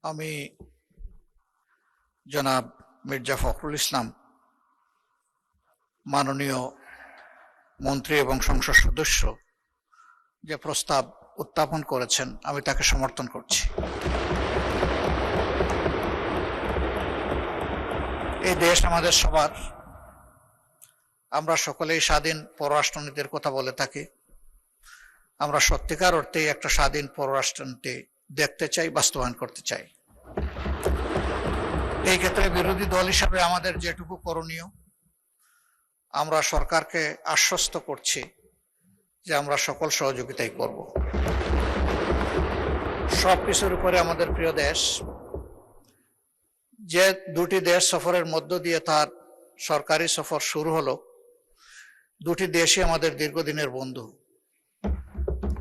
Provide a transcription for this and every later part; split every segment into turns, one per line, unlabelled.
আমি জনাব মির্জা ফখরুল ইসলাম মাননীয় মন্ত্রী এবং সংসদ সদস্য যে প্রস্তাব উত্থাপন করেছেন আমি তাকে সমর্থন করছি। এই দেশ আমাদের সবার, আমরা সকলেই স্বাধীন পররাষ্ট্রনীতির কথা বলে থাকি। আমরা সত্যিকার অর্থেই একটা স্বাধীন পররাষ্ট্রনীতি দেখতে চাই, বাস্তবায়ন করতে চাই। এই ক্ষেত্রে বিরোধী দল হিসাবে আমাদের যেটুকু করণীয়, আমরা সরকারকে আশ্বস্ত করছি যে আমরা সকল সহযোগিতাই করব। সব কিছুর উপরে আমাদের প্রিয় দেশ, যে দুটি দেশ সফরের মধ্য দিয়ে তার সরকারি সফর শুরু হলো, দুটি দেশই আমাদের দীর্ঘদিনের বন্ধু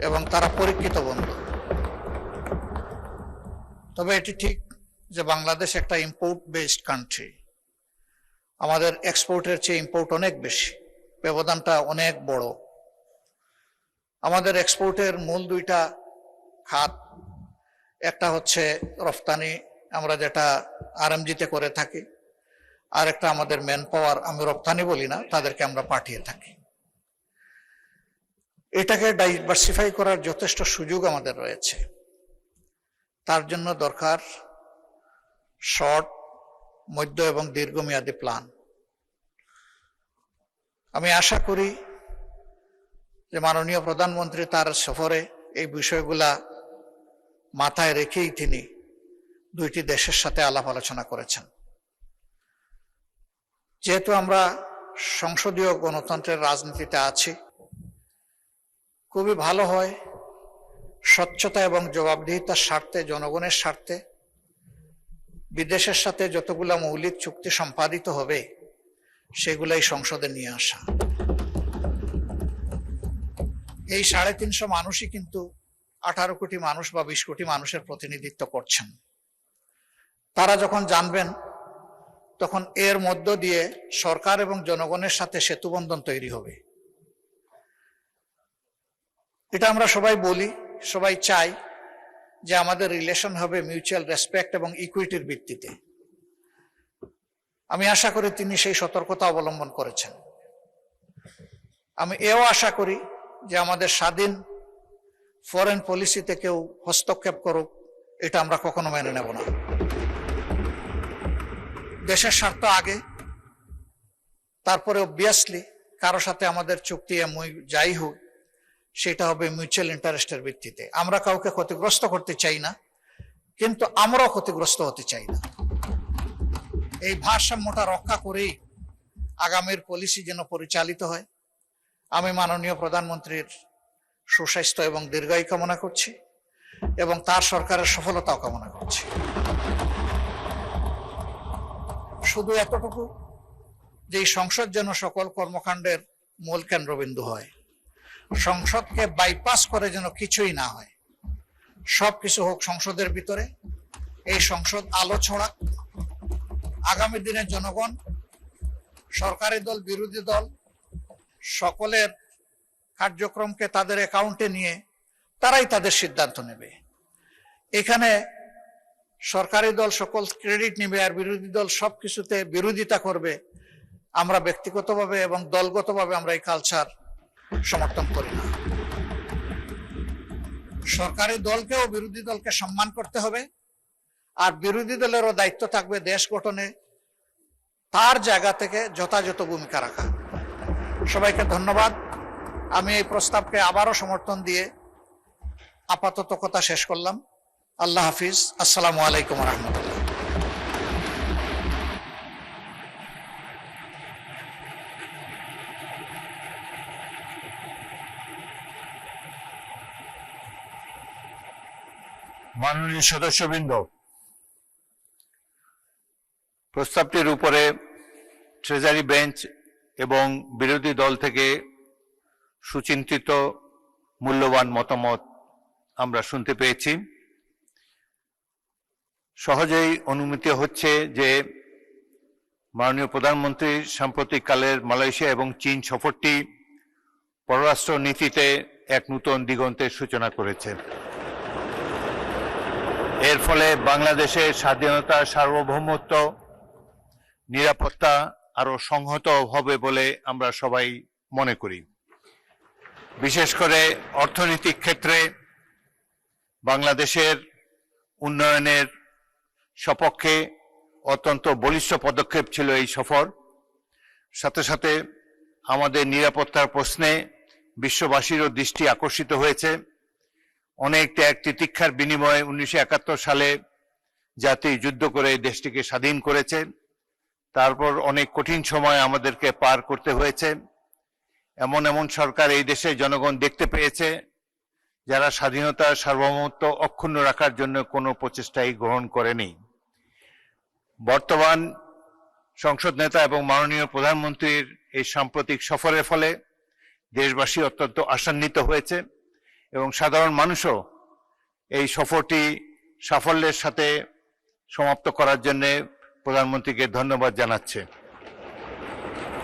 এবং তারা পরীক্ষিত বন্ধু। তবে এটি ঠিক যে বাংলাদেশ একটা ইম্পোর্ট বেসড কান্ট্রি। আমাদের এক্সপোর্টের চেয়ে ইম্পোর্ট অনেক বেশি, ব্যবধানটা অনেক বড়। আমাদের এক্সপোর্টের মূল দুইটা খাত, একটা হচ্ছে রফতানি, আমরা যেটা আরএমজিতে করে থাকি, আর একটা আমাদের ম্যান পাওয়ার, আমি রপ্তানি বলি না, তাদেরকে আমরা পাঠিয়ে থাকি। এটাকে ডাইভার্সিফাই করার যথেষ্ট সুযোগ আমাদের রয়েছে। তার জন্য দরকার শর্ট, মধ্য এবং দীর্ঘমেয়াদী প্ল্যান। আমি আশা করি যে মাননীয় প্রধানমন্ত্রী তার সফরে এই বিষয়গুলা মাথায় রেখেই তিনি দুইটি দেশের সাথে আলাপ আলোচনা করেছেন। যেহেতু আমরা সংসদীয় গণতন্ত্রের রাজনীতিতে আছি, খুবই ভালো হয় স্বচ্ছতা এবং জবাবদিহিতার স্বার্থে, জনগণের স্বার্থে বিদেশের সাথে যতগুলা মৌলিক চুক্তি সম্পাদিত হবে সেগুলাই সংসদে নিয়ে আসা। এই 350 মানুষই কিন্তু 18 কোটি মানুষ বা 20 কোটি মানুষের প্রতিনিধিত্ব করছেন। তারা যখন জানবেন তখন এর মধ্য দিয়ে সরকার এবং জনগণের সাথে সেতুবন্ধন তৈরি হবে। এটা আমরা সবাই বলি, সবাই চাই যে আমাদের রিলেশন হবে মিউচুয়াল রেসপেক্ট এবং ইকুইটির ভিত্তিতে। আমি আশা করি তিনি সেই সতর্কতা অবলম্বন করেছেন। আমি এও আশা করি যে আমাদের স্বাধীন ফরেন পলিসিতে কেউ হস্তক্ষেপ করুক, এটা আমরা কখনো মেনে নেব না। দেশের স্বার্থ আগে, তারপরে অবভিয়াসলি কারো সাথে আমাদের চুক্তি যাই হোক সেটা হবে মিউচুয়াল ইন্টারেস্টের ভিত্তিতে। আমরা কাউকে ক্ষতিগ্রস্ত করতে চাই না, কিন্তু আমরাও ক্ষতিগ্রস্ত হতে চাই না। এই ভারসাম্যটা রক্ষা করেই আগামীর পলিসি যেন পরিচালিত হয়। আমি মাননীয় প্রধানমন্ত্রীর সুস্বাস্থ্য এবং দীর্ঘায়ু কামনা করছি এবং তার সরকারের সফলতাও কামনা করছি। শুধু এতটুকু যে সংসদ যেন সকল কর্মকাণ্ডের মূল কেন্দ্রবিন্দু হয়, সংসদকে বাইপাস করে যেন কিছুই না হয়, সবকিছু হোক সংসদের ভিতরে। এই সংসদ আলো ছড়াক, আগামী দিনে জনগণ, সরকারি দল, বিরোধী দল সকলের কার্যক্রমকে তাদের অ্যাকাউন্টে নিয়ে তারাই তাদের সিদ্ধান্ত নেবে। এখানে সরকারি দল সকল ক্রেডিট নেবে আর বিরোধী দল সবকিছুতে বিরোধিতা করবে। আমরা ব্যক্তিগতভাবে এবং দলগতভাবে আমরা এই কালচার সমর্থন করি না। সরকারি দলকেও বিরোধী দলকে সম্মান করতে হবে, আর বিরোধী দলেরও দায়িত্ব থাকবে দেশ গঠনে তার জায়গা থেকে যথাযথ ভূমিকা রাখা। সবাইকে ধন্যবাদ। আমি এই প্রস্তাবকে আবারও সমর্থন দিয়ে আপাতত কথা শেষ করলাম। আল্লাহ হাফিজ। আসসালামু আলাইকুম ওয়া রাহমাতুল্লাহ।
মাননীয় সদস্যবৃন্দ, প্রস্তাবটির উপরে ট্রেজারি বেঞ্চ এবং বিরোধী দল থেকে সুচিন্তিত মূল্যবান মতামত আমরা শুনতে পেয়েছি। সহজেই অনুমিত হচ্ছে যে মাননীয় প্রধানমন্ত্রী সাম্প্রতিককালের মালয়েশিয়া এবং চীন সফরটি পররাষ্ট্র নীতিতে এক নূতন দিগন্তের সূচনা করেছে। এর ফলে বাংলাদেশের স্বাধীনতা, সার্বভৌমত্ব, নিরাপত্তা আরো সংহত হবে বলে আমরা সবাই মনে করি। বিশেষ করে অর্থনৈতিক ক্ষেত্রে বাংলাদেশের উন্নয়নের সপক্ষে অত্যন্ত বলিষ্ঠ পদক্ষেপ ছিল এই সফর। সাথে সাথে আমাদের নিরাপত্তার প্রশ্নে বিশ্ববাসীরও দৃষ্টি আকর্ষিত হয়েছে। অনেক ত্যাগ তিতিক্ষার বিনিময়ে 1971 সালে জাতি যুদ্ধ করে দেশটিকে স্বাধীন করেছে। তারপর অনেক কঠিন সময় আমাদেরকে পার করতে হয়েছে। এমন এমন সরকার এই দেশে জনগণ দেখতে পেয়েছে যারা স্বাধীনতার সার্বভৌমত্ব অক্ষুণ্ণ রাখার জন্য কোনো প্রচেষ্টাই গ্রহণ করেনি। বর্তমান সংসদ নেতা এবং মাননীয় প্রধানমন্ত্রীর এই সাম্প্রতিক সফরের ফলে দেশবাসী অত্যন্ত আশান্বিত হয়েছে এবং সাধারণ মানুষও এই সফরটি সাফল্যের সাথে সমাপ্ত করার জন্য প্রধানমন্ত্রীকে ধন্যবাদ জানাচ্ছে।